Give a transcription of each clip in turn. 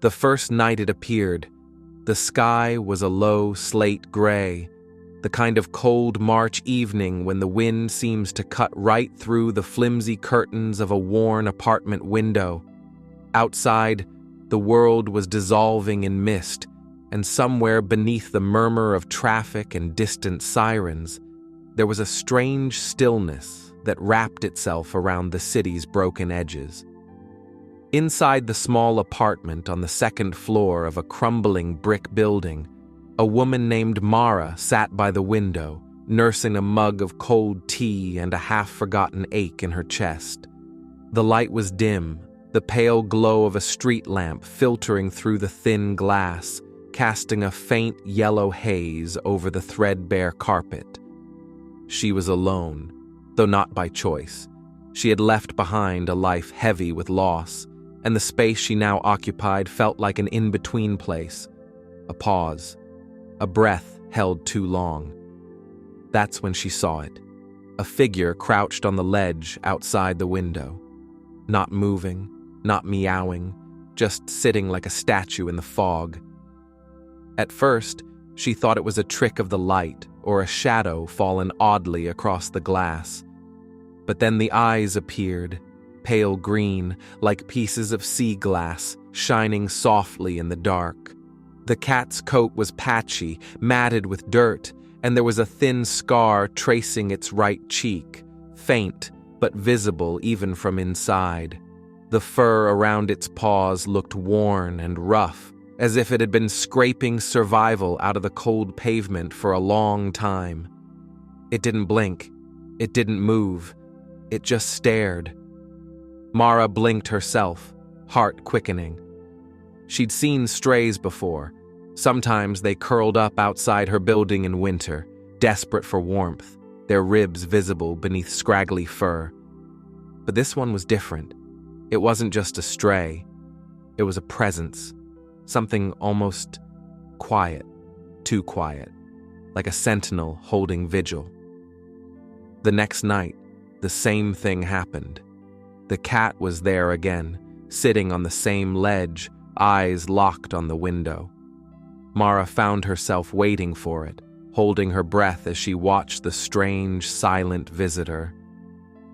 The first night it appeared, the sky was a low slate gray, the kind of cold March evening when the wind seems to cut right through the flimsy curtains of a worn apartment window. Outside, the world was dissolving in mist, and somewhere beneath the murmur of traffic and distant sirens, there was a strange stillness that wrapped itself around the city's broken edges. Inside the small apartment on the second floor of a crumbling brick building, a woman named Mara sat by the window, nursing a mug of cold tea and a half-forgotten ache in her chest. The light was dim, the pale glow of a street lamp filtering through the thin glass, casting a faint yellow haze over the threadbare carpet. She was alone, though not by choice. She had left behind a life heavy with loss, and the space she now occupied felt like an in-between place, a pause, a breath held too long. That's when she saw it, a figure crouched on the ledge outside the window, not moving, not meowing, just sitting like a statue in the fog. At first, she thought it was a trick of the light or a shadow fallen oddly across the glass. But then the eyes appeared, pale green, like pieces of sea glass, shining softly in the dark. The cat's coat was patchy, matted with dirt, and there was a thin scar tracing its right cheek, faint but visible even from inside. The fur around its paws looked worn and rough, as if it had been scraping survival out of the cold pavement for a long time. It didn't blink. It didn't move. It just stared. Mara blinked herself, heart quickening. She'd seen strays before. Sometimes they curled up outside her building in winter, desperate for warmth, their ribs visible beneath scraggly fur. But this one was different. It wasn't just a stray. It was a presence, something almost quiet, too quiet, like a sentinel holding vigil. The next night, the same thing happened. The cat was there again, sitting on the same ledge, eyes locked on the window. Mara found herself waiting for it, holding her breath as she watched the strange, silent visitor.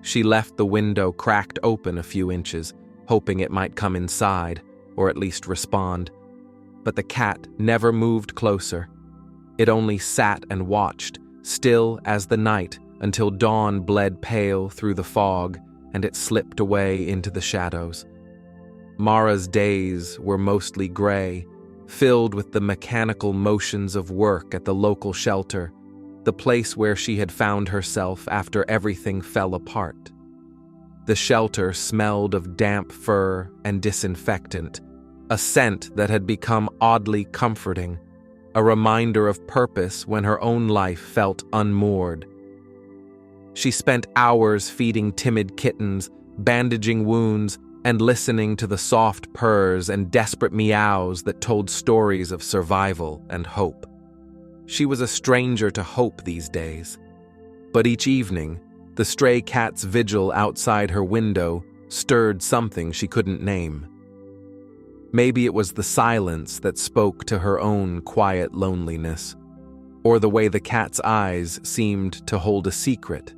She left the window cracked open a few inches, hoping it might come inside, or at least respond. But the cat never moved closer. It only sat and watched, still as the night, until dawn bled pale through the fog, and it slipped away into the shadows. Mara's days were mostly gray, filled with the mechanical motions of work at the local shelter, the place where she had found herself after everything fell apart. The shelter smelled of damp fur and disinfectant, a scent that had become oddly comforting, a reminder of purpose when her own life felt unmoored. She spent hours feeding timid kittens, bandaging wounds, and listening to the soft purrs and desperate meows that told stories of survival and hope. She was a stranger to hope these days. But each evening, the stray cat's vigil outside her window stirred something she couldn't name. Maybe it was the silence that spoke to her own quiet loneliness, or the way the cat's eyes seemed to hold a secret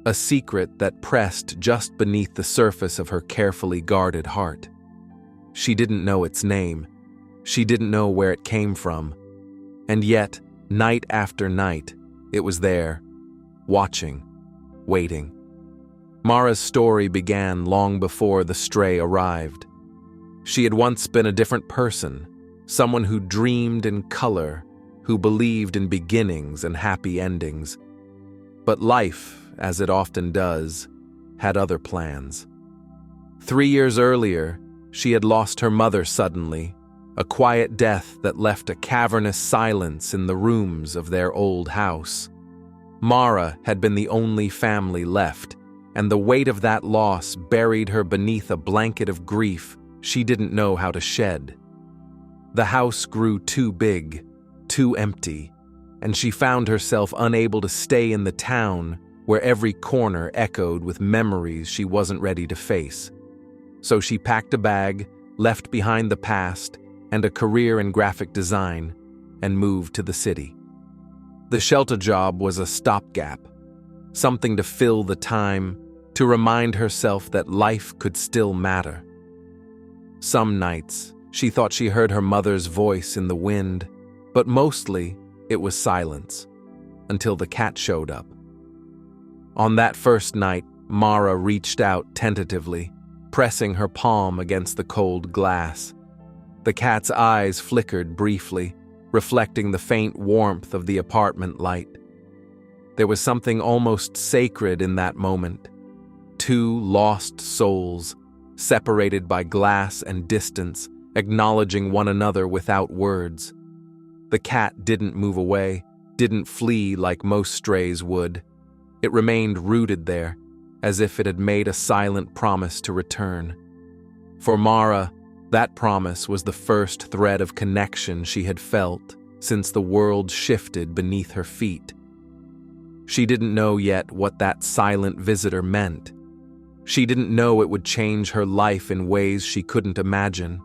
that pressed just beneath the surface of her carefully guarded heart. She didn't know its name. She didn't know where it came from. And yet, night after night, it was there, watching, waiting. Mara's story began long before the stray arrived. She had once been a different person, someone who dreamed in color, who believed in beginnings and happy endings. But life, as it often does, had other plans. 3 years earlier, she had lost her mother suddenly, a quiet death that left a cavernous silence in the rooms of their old house. Mara had been the only family left, and the weight of that loss buried her beneath a blanket of grief she didn't know how to shed. The house grew too big, too empty, and she found herself unable to stay in the town where every corner echoed with memories she wasn't ready to face. So she packed a bag, left behind the past and a career in graphic design, and moved to the city. The shelter job was a stopgap, something to fill the time, to remind herself that life could still matter. Some nights, she thought she heard her mother's voice in the wind, but mostly it was silence, until the cat showed up. On that first night, Mara reached out tentatively, pressing her palm against the cold glass. The cat's eyes flickered briefly, reflecting the faint warmth of the apartment light. There was something almost sacred in that moment. Two lost souls, separated by glass and distance, acknowledging one another without words. The cat didn't move away, didn't flee like most strays would. It remained rooted there, as if it had made a silent promise to return. For Mara, that promise was the first thread of connection she had felt since the world shifted beneath her feet. She didn't know yet what that silent visitor meant. She didn't know it would change her life in ways she couldn't imagine.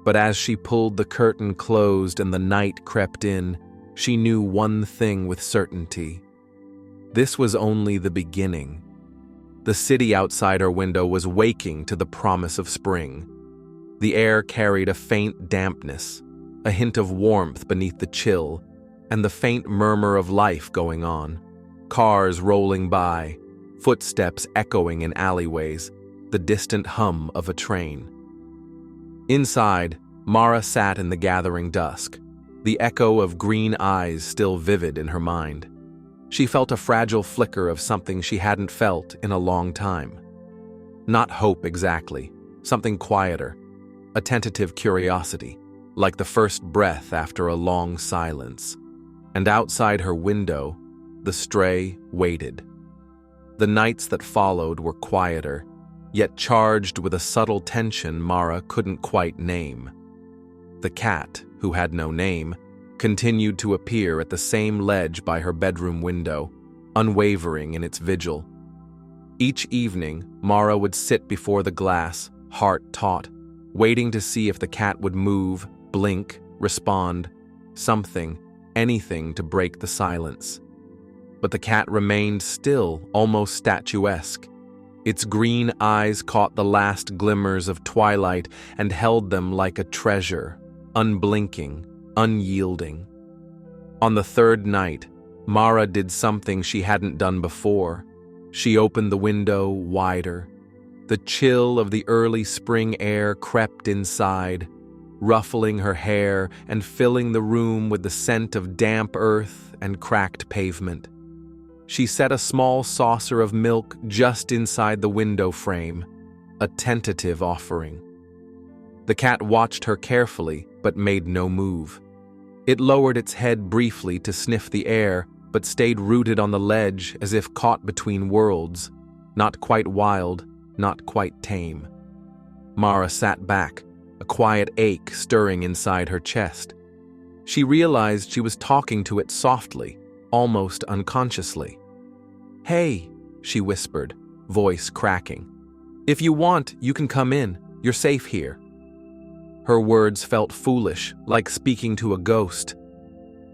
But as she pulled the curtain closed and the night crept in, she knew one thing with certainty. This was only the beginning. The city outside her window was waking to the promise of spring. The air carried a faint dampness, a hint of warmth beneath the chill, and the faint murmur of life going on. Cars rolling by, footsteps echoing in alleyways, the distant hum of a train. Inside, Mara sat in the gathering dusk, the echo of green eyes still vivid in her mind. She felt a fragile flicker of something she hadn't felt in a long time. Not hope exactly, something quieter, a tentative curiosity, like the first breath after a long silence. And outside her window, the stray waited. The nights that followed were quieter, yet charged with a subtle tension Mara couldn't quite name. The cat, who had no name, continued to appear at the same ledge by her bedroom window, unwavering in its vigil. Each evening, Mara would sit before the glass, heart taut, waiting to see if the cat would move, blink, respond, something, anything to break the silence. But the cat remained still, almost statuesque. Its green eyes caught the last glimmers of twilight and held them like a treasure, unblinking, unyielding. On the third night, Mara did something she hadn't done before. She opened the window wider. The chill of the early spring air crept inside, ruffling her hair and filling the room with the scent of damp earth and cracked pavement. She set a small saucer of milk just inside the window frame, a tentative offering. The cat watched her carefully, but made no move. It lowered its head briefly to sniff the air, but stayed rooted on the ledge as if caught between worlds, not quite wild, not quite tame. Mara sat back, a quiet ache stirring inside her chest. She realized she was talking to it softly, almost unconsciously. "Hey," she whispered, voice cracking. "If you want, you can come in. You're safe here." Her words felt foolish, like speaking to a ghost.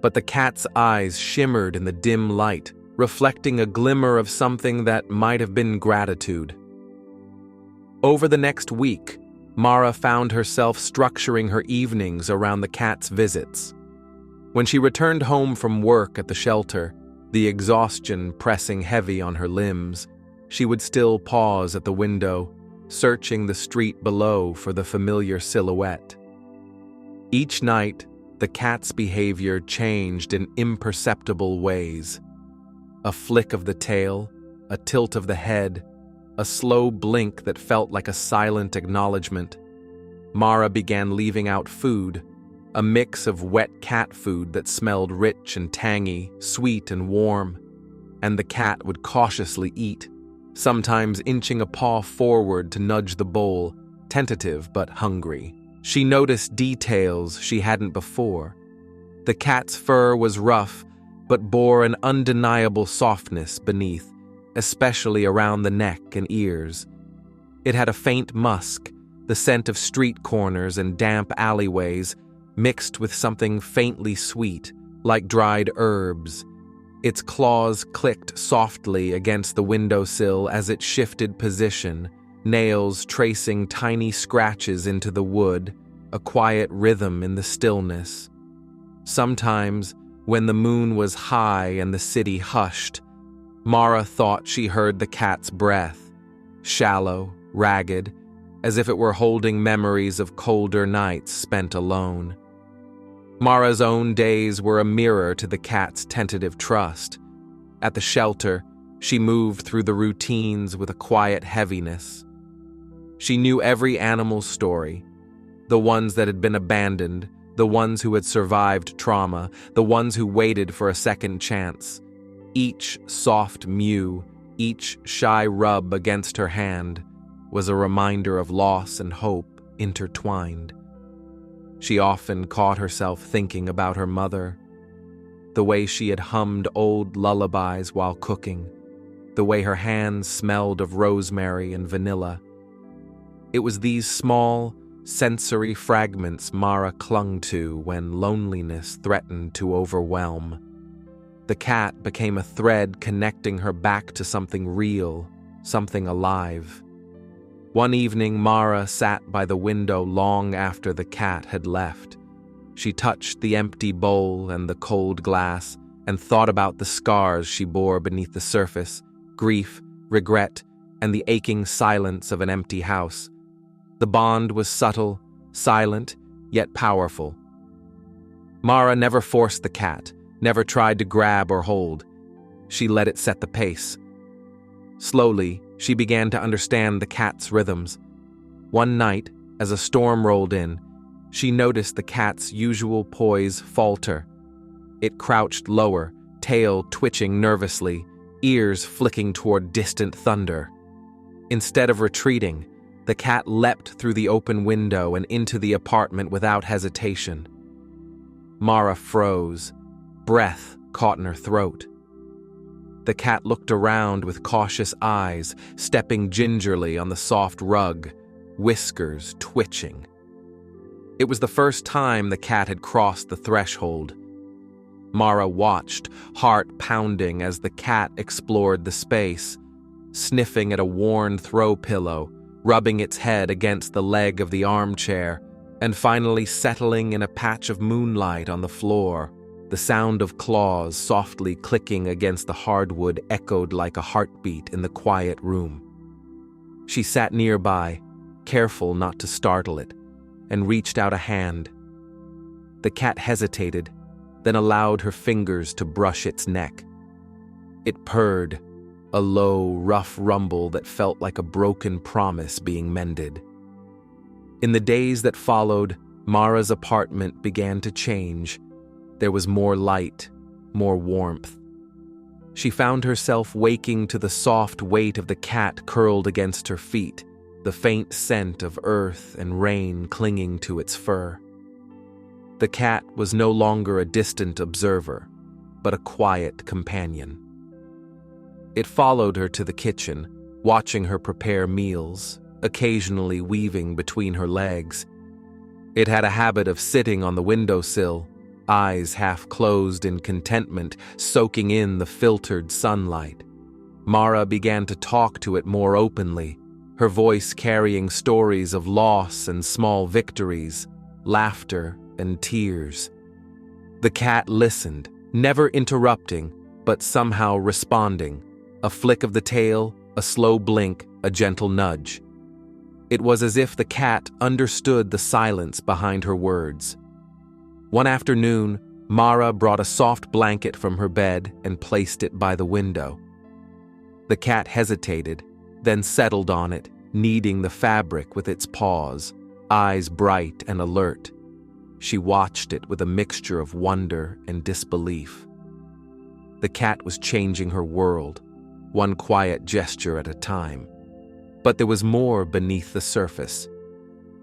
But the cat's eyes shimmered in the dim light, reflecting a glimmer of something that might have been gratitude. Over the next week, Mara found herself structuring her evenings around the cat's visits. When she returned home from work at the shelter, the exhaustion pressing heavy on her limbs, she would still pause at the window, searching the street below for the familiar silhouette. Each night, the cat's behavior changed in imperceptible ways. A flick of the tail, a tilt of the head, a slow blink that felt like a silent acknowledgement. Mara began leaving out food, a mix of wet cat food that smelled rich and tangy, sweet and warm, and the cat would cautiously eat, sometimes inching a paw forward to nudge the bowl, tentative but hungry. She noticed details she hadn't before. The cat's fur was rough, but bore an undeniable softness beneath, especially around the neck and ears. It had a faint musk, the scent of street corners and damp alleyways mixed with something faintly sweet, like dried herbs. Its claws clicked softly against the windowsill as it shifted position, nails tracing tiny scratches into the wood, a quiet rhythm in the stillness. Sometimes, when the moon was high and the city hushed, Mara thought she heard the cat's breath, shallow, ragged, as if it were holding memories of colder nights spent alone. Mara's own days were a mirror to the cat's tentative trust. At the shelter, she moved through the routines with a quiet heaviness. She knew every animal's story, the ones that had been abandoned, the ones who had survived trauma, the ones who waited for a second chance. Each soft mew, each shy rub against her hand was a reminder of loss and hope intertwined. She often caught herself thinking about her mother, the way she had hummed old lullabies while cooking, the way her hands smelled of rosemary and vanilla. It was these small, sensory fragments Mara clung to when loneliness threatened to overwhelm. The cat became a thread connecting her back to something real, something alive. One evening, Mara sat by the window long after the cat had left. She touched the empty bowl and the cold glass and thought about the scars she bore beneath the surface, grief, regret, and the aching silence of an empty house. The bond was subtle, silent, yet powerful. Mara never forced the cat, never tried to grab or hold. She let it set the pace. Slowly, she began to understand the cat's rhythms. One night, as a storm rolled in, she noticed the cat's usual poise falter. It crouched lower, tail twitching nervously, ears flicking toward distant thunder. Instead of retreating, the cat leapt through the open window and into the apartment without hesitation. Mara froze, breath caught in her throat. The cat looked around with cautious eyes, stepping gingerly on the soft rug, whiskers twitching. It was the first time the cat had crossed the threshold. Mara watched, heart pounding, as the cat explored the space, sniffing at a worn throw pillow, rubbing its head against the leg of the armchair, and finally settling in a patch of moonlight on the floor. The sound of claws softly clicking against the hardwood echoed like a heartbeat in the quiet room. She sat nearby, careful not to startle it, and reached out a hand. The cat hesitated, then allowed her fingers to brush its neck. It purred, a low, rough rumble that felt like a broken promise being mended. In the days that followed, Mara's apartment began to change. There was more light, more warmth. She found herself waking to the soft weight of the cat curled against her feet, the faint scent of earth and rain clinging to its fur. The cat was no longer a distant observer, but a quiet companion. It followed her to the kitchen, watching her prepare meals, occasionally weaving between her legs. It had a habit of sitting on the windowsill, eyes half closed in contentment, soaking in the filtered sunlight. Mara began to talk to it more openly, her voice carrying stories of loss and small victories, laughter and tears. The cat listened, never interrupting, but somehow responding. A flick of the tail, a slow blink, a gentle nudge. It was as if the cat understood the silence behind her words. One afternoon, Mara brought a soft blanket from her bed and placed it by the window. The cat hesitated, then settled on it, kneading the fabric with its paws, eyes bright and alert. She watched it with a mixture of wonder and disbelief. The cat was changing her world, one quiet gesture at a time. But there was more beneath the surface.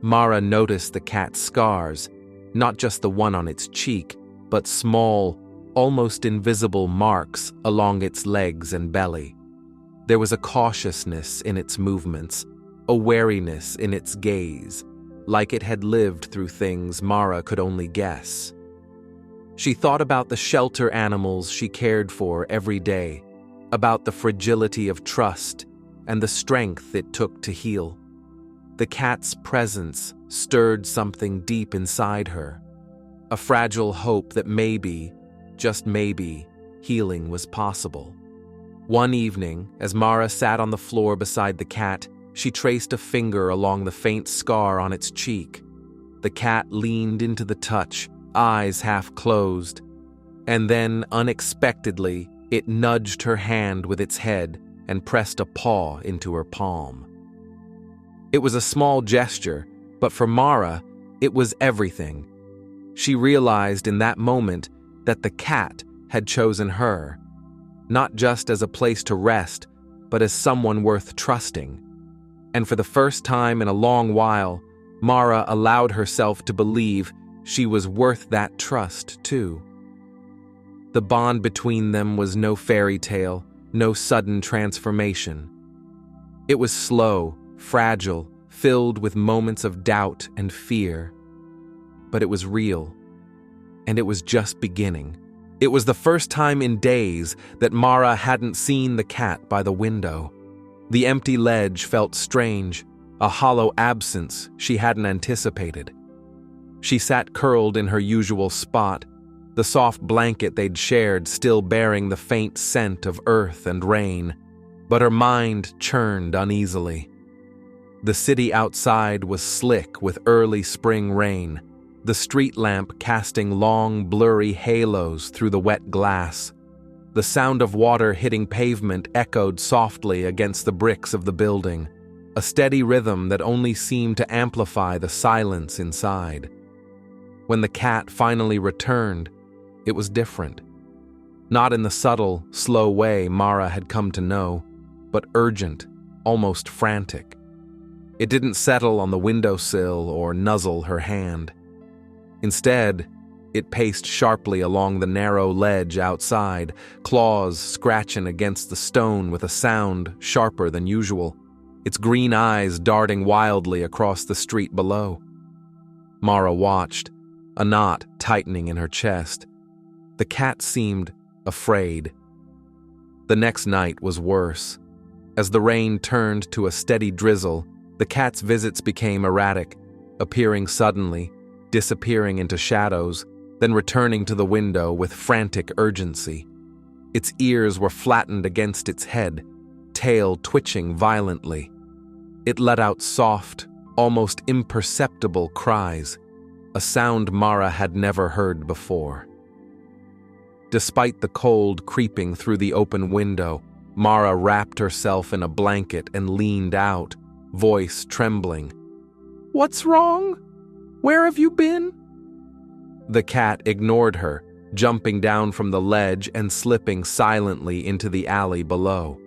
Mara noticed the cat's scars, not just the one on its cheek, but small, almost invisible marks along its legs and belly. There was a cautiousness in its movements, a wariness in its gaze, like it had lived through things Mara could only guess. She thought about the shelter animals she cared for every day, about the fragility of trust and the strength it took to heal. The cat's presence stirred something deep inside her, a fragile hope that maybe, just maybe, healing was possible. One evening, as Mara sat on the floor beside the cat, she traced a finger along the faint scar on its cheek. The cat leaned into the touch, eyes half closed, and then, unexpectedly, it nudged her hand with its head and pressed a paw into her palm. It was a small gesture, but for Mara, it was everything. She realized in that moment that the cat had chosen her, not just as a place to rest, but as someone worth trusting. And for the first time in a long while, Mara allowed herself to believe she was worth that trust, too. The bond between them was no fairy tale, no sudden transformation. It was slow, fragile, filled with moments of doubt and fear. But it was real, and it was just beginning. It was the first time in days that Mara hadn't seen the cat by the window. The empty ledge felt strange, a hollow absence she hadn't anticipated. She sat curled in her usual spot, the soft blanket they'd shared still bearing the faint scent of earth and rain, but her mind churned uneasily. The city outside was slick with early spring rain, the street lamp casting long, blurry halos through the wet glass. The sound of water hitting pavement echoed softly against the bricks of the building, a steady rhythm that only seemed to amplify the silence inside. When the cat finally returned, it was different. Not in the subtle, slow way Mara had come to know, but urgent, almost frantic. It didn't settle on the windowsill or nuzzle her hand. Instead, it paced sharply along the narrow ledge outside, claws scratching against the stone with a sound sharper than usual, its green eyes darting wildly across the street below. Mara watched, a knot tightening in her chest. The cat seemed afraid. The next night was worse. As the rain turned to a steady drizzle, the cat's visits became erratic, appearing suddenly, disappearing into shadows, then returning to the window with frantic urgency. Its ears were flattened against its head, tail twitching violently. It let out soft, almost imperceptible cries, a sound Mara had never heard before. Despite the cold creeping through the open window, Mara wrapped herself in a blanket and leaned out, voice trembling. "What's wrong? Where have you been?" The cat ignored her, jumping down from the ledge and slipping silently into the alley below.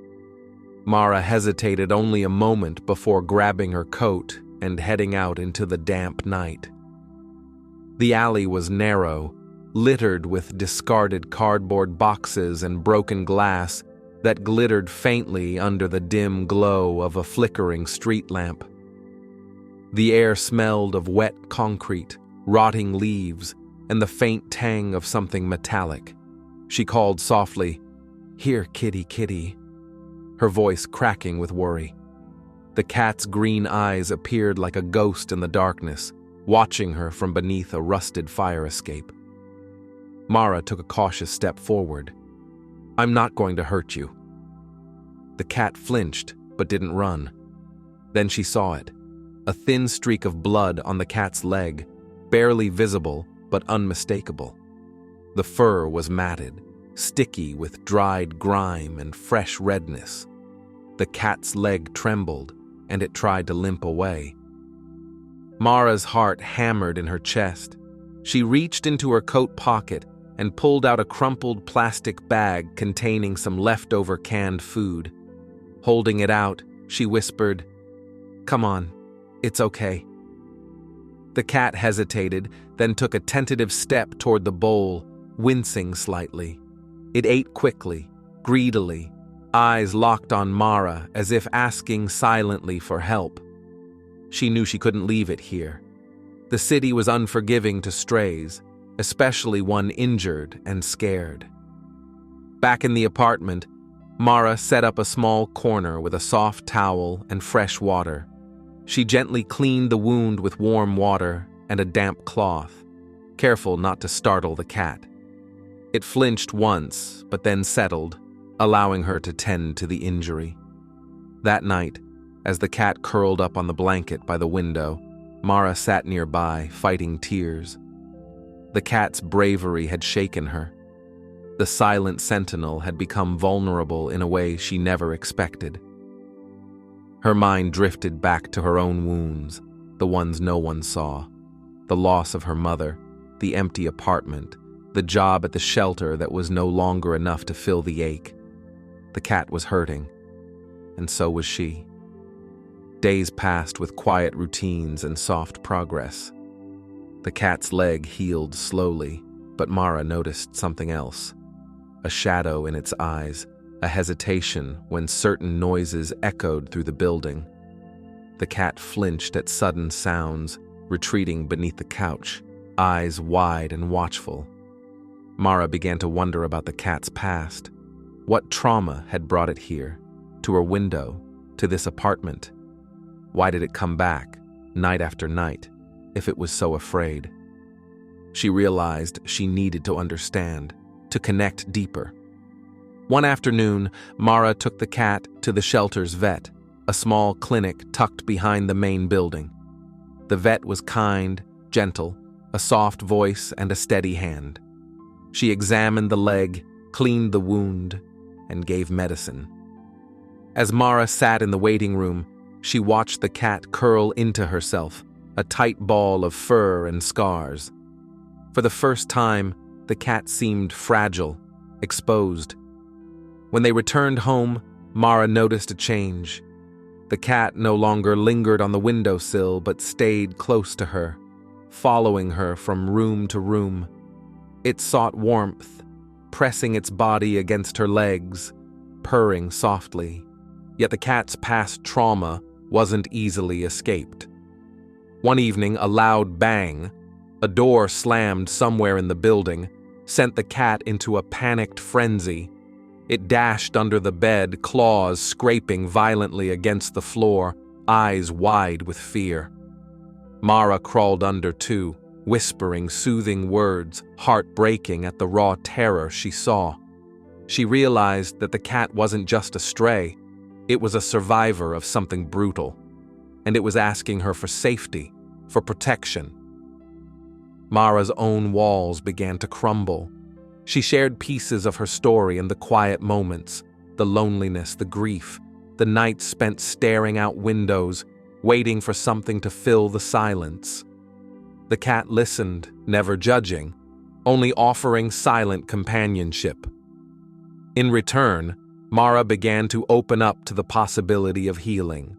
Mara hesitated only a moment before grabbing her coat and heading out into the damp night. The alley was narrow, littered with discarded cardboard boxes and broken glass that glittered faintly under the dim glow of a flickering street lamp. The air smelled of wet concrete, rotting leaves, and the faint tang of something metallic. She called softly, "Here, kitty, kitty," her voice cracking with worry. The cat's green eyes appeared like a ghost in the darkness, watching her from beneath a rusted fire escape. Mara took a cautious step forward. "I'm not going to hurt you." The cat flinched, but didn't run. Then she saw it, a thin streak of blood on the cat's leg, barely visible but unmistakable. The fur was matted, sticky with dried grime and fresh redness. The cat's leg trembled, and it tried to limp away. Mara's heart hammered in her chest. She reached into her coat pocket and pulled out a crumpled plastic bag containing some leftover canned food. Holding it out, she whispered, "Come on, it's okay." The cat hesitated, then took a tentative step toward the bowl, wincing slightly. It ate quickly, greedily, eyes locked on Mara as if asking silently for help. she knew she couldn't leave it here. The city was unforgiving to strays, especially one injured and scared. Back in the apartment, Mara set up a small corner with a soft towel and fresh water. She gently cleaned the wound with warm water and a damp cloth, careful not to startle the cat. It flinched once, but then settled, allowing her to tend to the injury. That night, as the cat curled up on the blanket by the window, Mara sat nearby, fighting tears. The cat's bravery had shaken her. The silent sentinel had become vulnerable in a way she never expected. Her mind drifted back to her own wounds, the ones no one saw, the loss of her mother, the empty apartment, the job at the shelter that was no longer enough to fill the ache. The cat was hurting, and so was she. Days passed with quiet routines and soft progress. The cat's leg healed slowly, but Mara noticed something else. A shadow in its eyes, a hesitation when certain noises echoed through the building. The cat flinched at sudden sounds, retreating beneath the couch, eyes wide and watchful. Mara began to wonder about the cat's past. What trauma had brought it here, to her window, to this apartment? Why did it come back, night after night, if it was so afraid? She realized she needed to understand, to connect deeper. One afternoon, Mara took the cat to the shelter's vet, a small clinic tucked behind the main building. The vet was kind, gentle, a soft voice and a steady hand. She examined the leg, cleaned the wound, and gave medicine. As Mara sat in the waiting room, she watched the cat curl into herself, a tight ball of fur and scars. For the first time, the cat seemed fragile, exposed. When they returned home, Mara noticed a change. The cat no longer lingered on the windowsill but stayed close to her, following her from room to room. It sought warmth, pressing its body against her legs, purring softly. Yet the cat's past trauma wasn't easily escaped. One evening, a loud bang, a door slammed somewhere in the building, sent the cat into a panicked frenzy. It dashed under the bed, claws scraping violently against the floor, eyes wide with fear. Mara crawled under too, whispering soothing words, heartbreaking at the raw terror she saw. She realized that the cat wasn't just a stray, it was a survivor of something brutal, and it was asking her for safety, for protection. Mara's own walls began to crumble. She shared pieces of her story in the quiet moments, the loneliness, the grief, the nights spent staring out windows, waiting for something to fill the silence. The cat listened, never judging, only offering silent companionship. In return, Mara began to open up to the possibility of healing.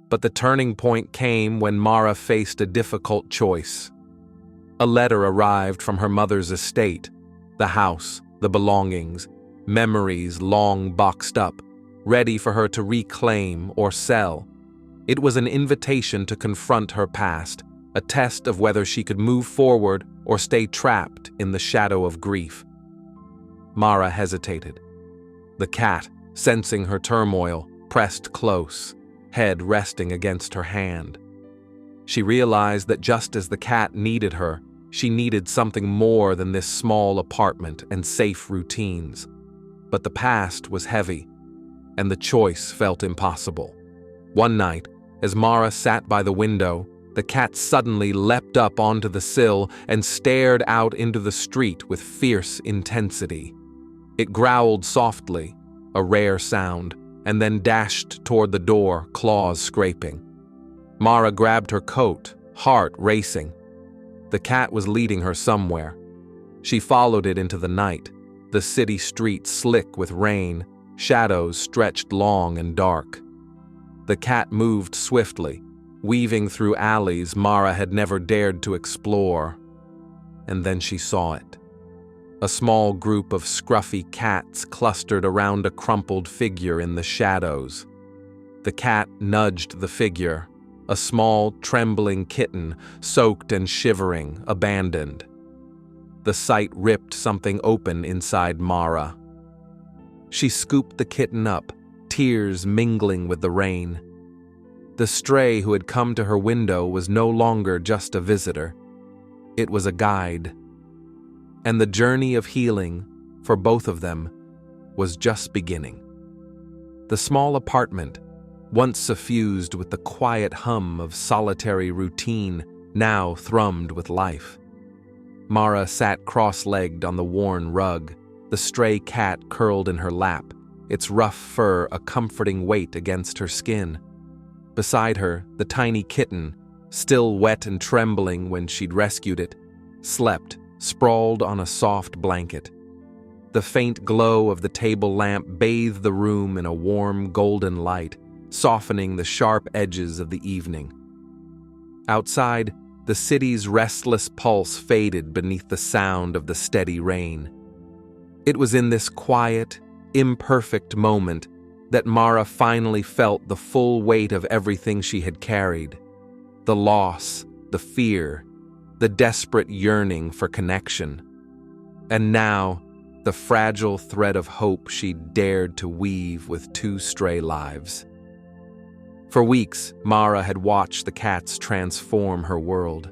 But the turning point came when Mara faced a difficult choice. A letter arrived from her mother's estate, the house, the belongings, memories long boxed up, ready for her to reclaim or sell. It was an invitation to confront her past, a test of whether she could move forward or stay trapped in the shadow of grief. Mara hesitated. The cat, sensing her turmoil, pressed close, head resting against her hand. She realized that just as the cat needed her, she needed something more than this small apartment and safe routines. But the past was heavy, and the choice felt impossible. One night, as Mara sat by the window, the cat suddenly leapt up onto the sill and stared out into the street with fierce intensity. It growled softly, a rare sound, and then dashed toward the door, claws scraping. Mara grabbed her coat, heart racing. The cat was leading her somewhere. She followed it into the night, the city streets slick with rain, shadows stretched long and dark. The cat moved swiftly, weaving through alleys Mara had never dared to explore. And then she saw it. A small group of scruffy cats clustered around a crumpled figure in the shadows. The cat nudged the figure, a small, trembling kitten, soaked and shivering, abandoned. The sight ripped something open inside Mara. She scooped the kitten up, tears mingling with the rain. The stray who had come to her window was no longer just a visitor. It was a guide. And the journey of healing, for both of them, was just beginning. The small apartment, once suffused with the quiet hum of solitary routine, now thrummed with life. Mara sat cross-legged on the worn rug, the stray cat curled in her lap, its rough fur a comforting weight against her skin. Beside her, the tiny kitten, still wet and trembling when she'd rescued it, slept, sprawled on a soft blanket. The faint glow of the table lamp bathed the room in a warm golden light, softening the sharp edges of the evening. Outside, the city's restless pulse faded beneath the sound of the steady rain. It was in this quiet, imperfect moment that Mara finally felt the full weight of everything she had carried. The loss, the fear, the desperate yearning for connection. And now, the fragile thread of hope she dared to weave with two stray lives. For weeks, Mara had watched the cats transform her world.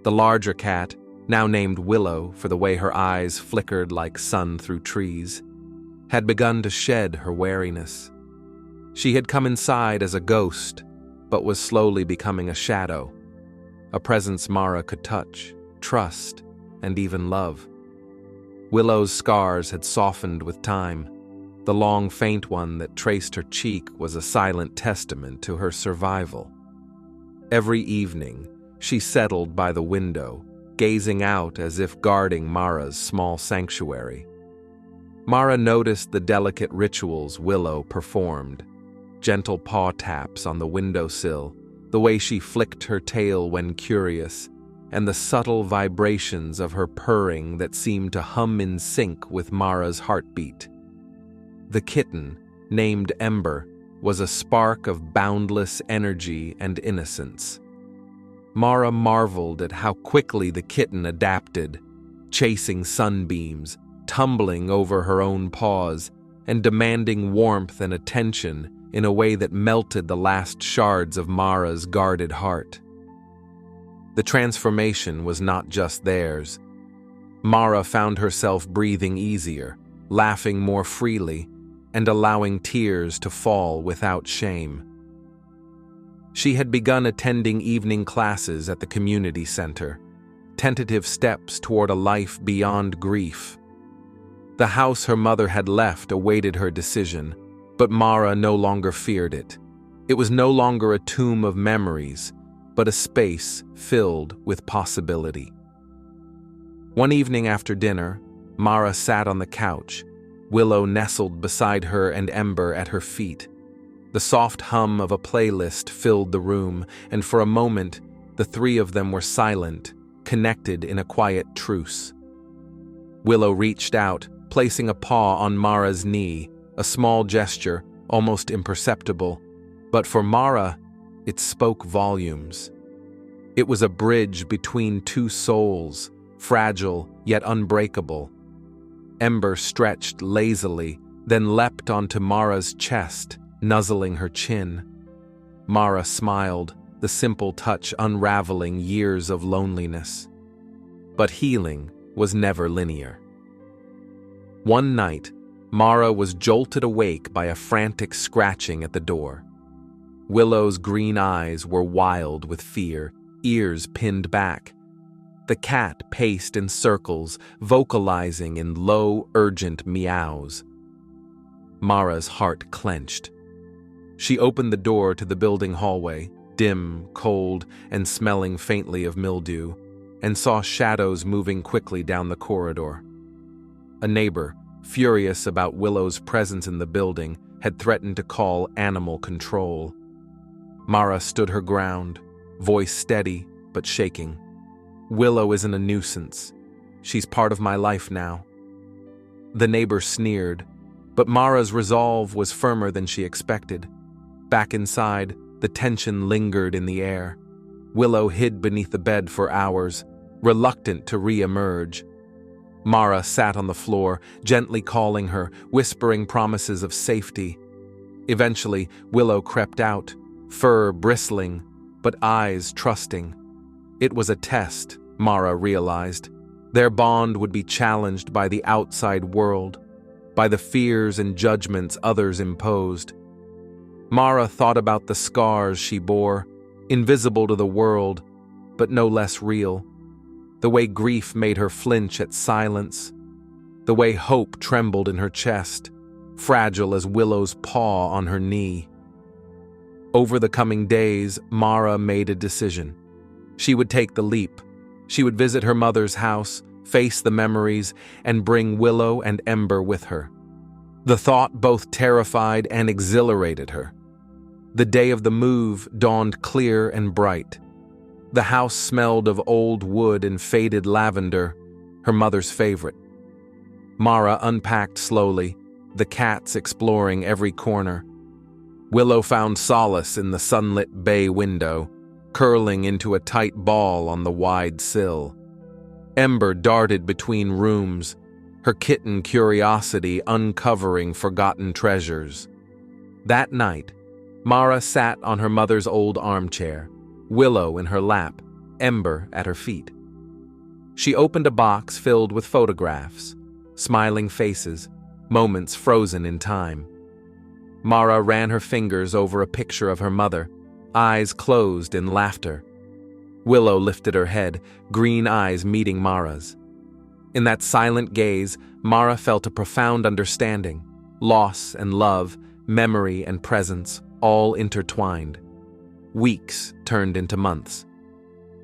The larger cat, now named Willow for the way her eyes flickered like sun through trees, had begun to shed her wariness. She had come inside as a ghost, but was slowly becoming a shadow, a presence Mara could touch, trust, and even love. Willow's scars had softened with time. The long, faint one that traced her cheek was a silent testament to her survival. Every evening, she settled by the window, gazing out as if guarding Mara's small sanctuary. Mara noticed the delicate rituals Willow performed, gentle paw taps on the windowsill, the way she flicked her tail when curious, and the subtle vibrations of her purring that seemed to hum in sync with Mara's heartbeat. The kitten, named Ember, was a spark of boundless energy and innocence. Mara marveled at how quickly the kitten adapted, chasing sunbeams, tumbling over her own paws, and demanding warmth and attention in a way that melted the last shards of Mara's guarded heart. The transformation was not just theirs. Mara found herself breathing easier, laughing more freely, and allowing tears to fall without shame. She had begun attending evening classes at the community center, tentative steps toward a life beyond grief. The house her mother had left awaited her decision, but Mara no longer feared it. It was no longer a tomb of memories, but a space filled with possibility. One evening after dinner, Mara sat on the couch, Willow nestled beside her and Ember at her feet. The soft hum of a playlist filled the room, and for a moment, the three of them were silent, connected in a quiet truce. Willow reached out, placing a paw on Mara's knee, a small gesture, almost imperceptible, but for Mara, it spoke volumes. It was a bridge between two souls, fragile yet unbreakable. Ember stretched lazily, then leapt onto Mara's chest, nuzzling her chin. Mara smiled, the simple touch unraveling years of loneliness. But healing was never linear. One night, Mara was jolted awake by a frantic scratching at the door. Willow's green eyes were wild with fear, ears pinned back. The cat paced in circles, vocalizing in low, urgent meows. Mara's heart clenched. She opened the door to the building hallway, dim, cold, and smelling faintly of mildew, and saw shadows moving quickly down the corridor. A neighbor, furious about Willow's presence in the building, had threatened to call animal control. Mara stood her ground, voice steady but shaking. Willow isn't a nuisance. She's part of my life now. The neighbor sneered, but Mara's resolve was firmer than she expected. Back inside, The tension lingered in the air. Willow hid beneath the bed for hours, reluctant to re-emerge. Mara sat on the floor, gently calling her, whispering promises of safety. Eventually, Willow crept out, fur bristling, but eyes trusting. It was a test, Mara realized. Their bond would be challenged by the outside world, by the fears and judgments others imposed. Mara thought about the scars she bore, invisible to the world, but no less real. The way grief made her flinch at silence. The way hope trembled in her chest, fragile as Willow's paw on her knee. Over the coming days, Mara made a decision. She would take the leap. She would visit her mother's house, face the memories, and bring Willow and Ember with her. The thought both terrified and exhilarated her. The day of the move dawned clear and bright. The house smelled of old wood and faded lavender, her mother's favorite. Mara unpacked slowly, the cats exploring every corner. Willow found solace in the sunlit bay window, curling into a tight ball on the wide sill. Ember darted between rooms, her kitten curiosity uncovering forgotten treasures. That night, Mara sat on her mother's old armchair, Willow in her lap, Ember at her feet. She opened a box filled with photographs, smiling faces, moments frozen in time. Mara ran her fingers over a picture of her mother, eyes closed in laughter. Willow lifted her head, green eyes meeting Mara's. In that silent gaze, Mara felt a profound understanding, loss and love, memory and presence, all intertwined. Weeks turned into months.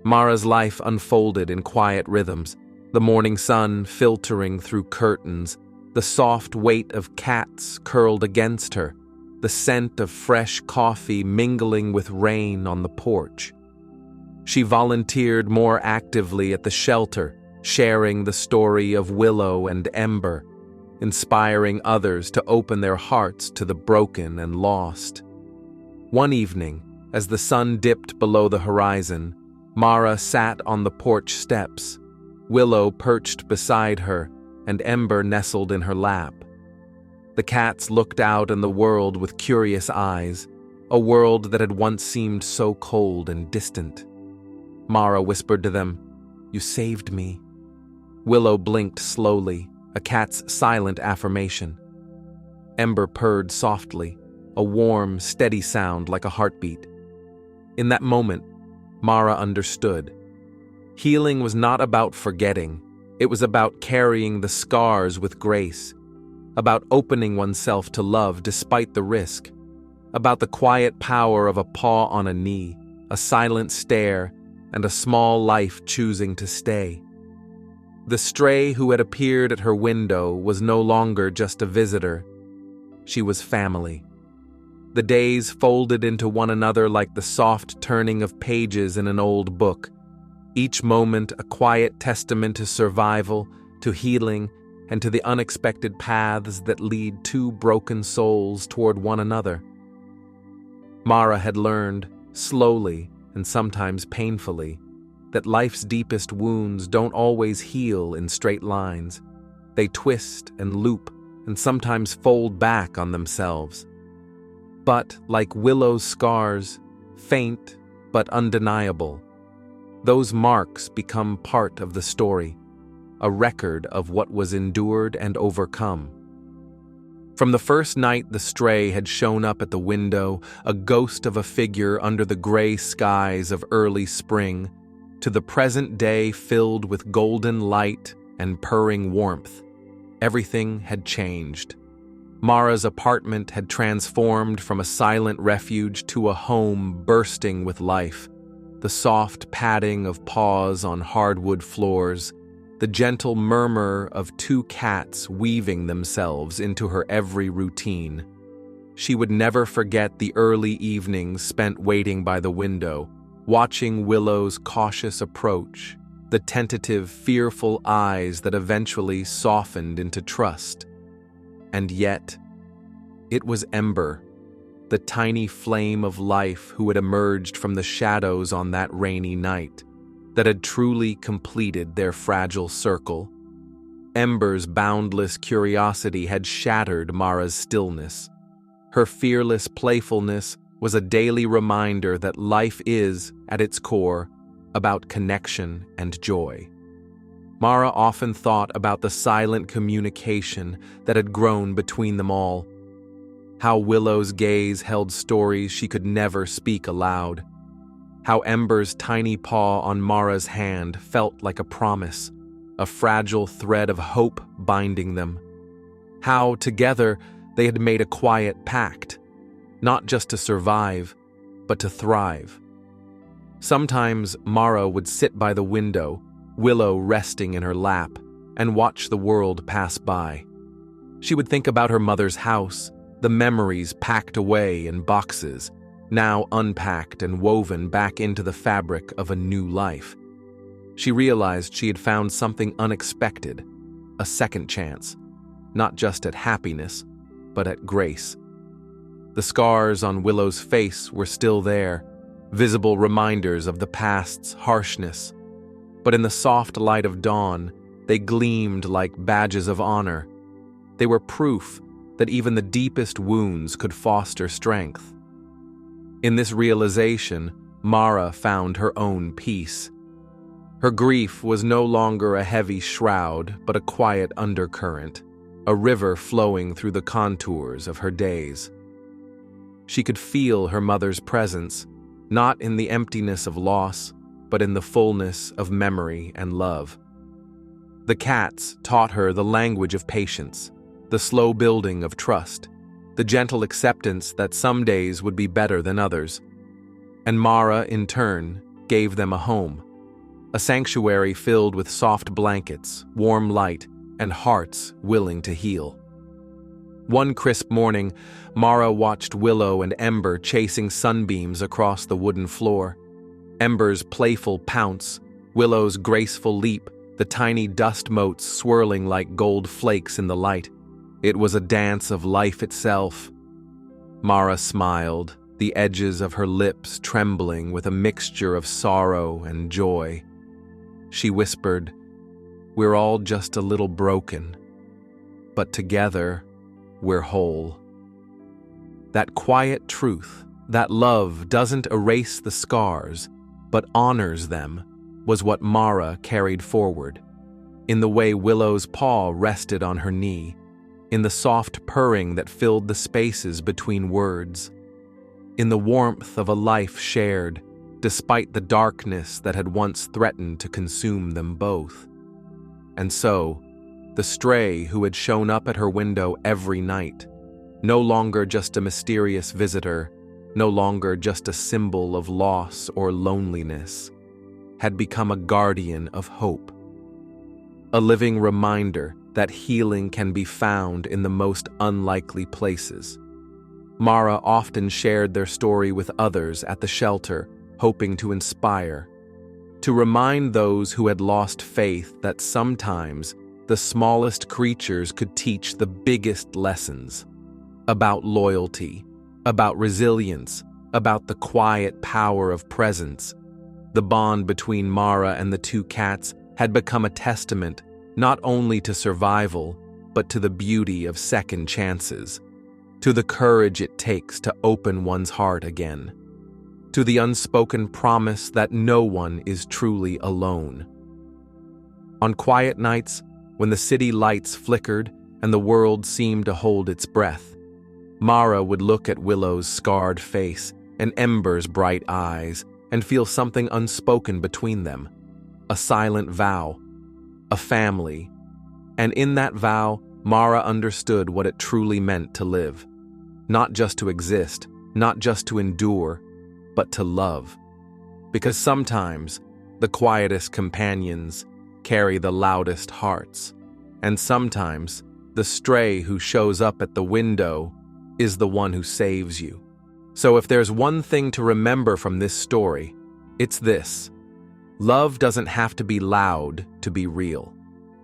Mara's life unfolded in quiet rhythms, the morning sun filtering through curtains, the soft weight of cats curled against her, the scent of fresh coffee mingling with rain on the porch. She volunteered more actively at the shelter, sharing the story of Willow and Ember, inspiring others to open their hearts to the broken and lost. One evening, as the sun dipped below the horizon, Mara sat on the porch steps, Willow perched beside her, and Ember nestled in her lap. The cats looked out in the world with curious eyes, a world that had once seemed so cold and distant. Mara whispered to them, "You saved me." Willow blinked slowly, a cat's silent affirmation. Ember purred softly, a warm, steady sound like a heartbeat. In that moment, Mara understood. Healing was not about forgetting. It was about carrying the scars with grace, about opening oneself to love despite the risk, about the quiet power of a paw on a knee, a silent stare, and a small life choosing to stay. The stray who had appeared at her window was no longer just a visitor. She was family. The days folded into one another like the soft turning of pages in an old book, each moment a quiet testament to survival, to healing, and to the unexpected paths that lead two broken souls toward one another. Mara had learned, slowly and sometimes painfully, that life's deepest wounds don't always heal in straight lines. They twist and loop and sometimes fold back on themselves. But, like Willow's scars, faint but undeniable, those marks become part of the story, a record of what was endured and overcome. From the first night the stray had shown up at the window, a ghost of a figure under the gray skies of early spring, to the present day filled with golden light and purring warmth, everything had changed. Mara's apartment had transformed from a silent refuge to a home bursting with life. The soft padding of paws on hardwood floors, the gentle murmur of two cats weaving themselves into her every routine. She would never forget the early evenings spent waiting by the window, watching Willow's cautious approach, the tentative, fearful eyes that eventually softened into trust. And yet, it was Ember. the tiny flame of life who had emerged from the shadows on that rainy night, that had truly completed their fragile circle. Ember's boundless curiosity had shattered Mara's stillness. Her fearless playfulness was a daily reminder that life is, at its core, about connection and joy. Mara often thought about the silent communication that had grown between them all. How Willow's gaze held stories she could never speak aloud. How Ember's tiny paw on Mara's hand felt like a promise, a fragile thread of hope binding them. How, together, they had made a quiet pact, not just to survive, but to thrive. Sometimes Mara would sit by the window, Willow resting in her lap, and watch the world pass by. She would think about her mother's house, the memories packed away in boxes, now unpacked and woven back into the fabric of a new life. She realized she had found something unexpected, a second chance, not just at happiness, but at grace. The scars on Willow's face were still there, visible reminders of the past's harshness. But in the soft light of dawn, they gleamed like badges of honor. They were proof that even the deepest wounds could foster strength. In this realization, Mara found her own peace. Her grief was no longer a heavy shroud, but a quiet undercurrent, a river flowing through the contours of her days. She could feel her mother's presence, not in the emptiness of loss, but in the fullness of memory and love. The cats taught her the language of patience, the slow building of trust, the gentle acceptance that some days would be better than others. And Mara, in turn, gave them a home, a sanctuary filled with soft blankets, warm light, and hearts willing to heal. One crisp morning, Mara watched Willow and Ember chasing sunbeams across the wooden floor. Ember's playful pounce, Willow's graceful leap, the tiny dust motes swirling like gold flakes in the light. It was a dance of life itself. Mara smiled, the edges of her lips trembling with a mixture of sorrow and joy. She whispered, "We're all just a little broken, but together, we're whole." That quiet truth, that love doesn't erase the scars, but honors them, was what Mara carried forward. In the way Willow's paw rested on her knee, in the soft purring that filled the spaces between words, in the warmth of a life shared, despite the darkness that had once threatened to consume them both. And so, the stray who had shown up at her window every night, no longer just a mysterious visitor, no longer just a symbol of loss or loneliness, had become a guardian of hope. A living reminder that healing can be found in the most unlikely places. Mara often shared their story with others at the shelter, hoping to inspire, to remind those who had lost faith that sometimes the smallest creatures could teach the biggest lessons about loyalty, about resilience, about the quiet power of presence. The bond between Mara and the two cats had become a testament not only to survival, but to the beauty of second chances, to the courage it takes to open one's heart again, to the unspoken promise that no one is truly alone. On quiet nights, when the city lights flickered and the world seemed to hold its breath, Mara would look at Willow's scarred face and Ember's bright eyes and feel something unspoken between them, a silent vow, a family. And in that vow, Mara understood what it truly meant to live, not just to exist, not just to endure, but to love. Because sometimes the quietest companions carry the loudest hearts, and sometimes the stray who shows up at the window is the one who saves you. So if there's one thing to remember from this story, it's this: love doesn't have to be loud to be real.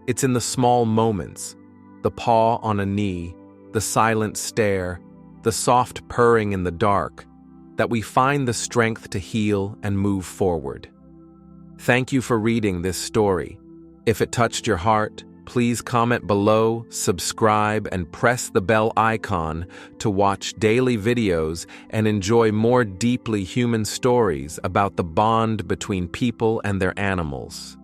It's in the small moments, the paw on a knee, the silent stare, the soft purring in the dark, that we find the strength to heal and move forward. Thank you for reading this story. If it touched your heart, please comment below, subscribe, and press the bell icon to watch daily videos and enjoy more deeply human stories about the bond between people and their animals.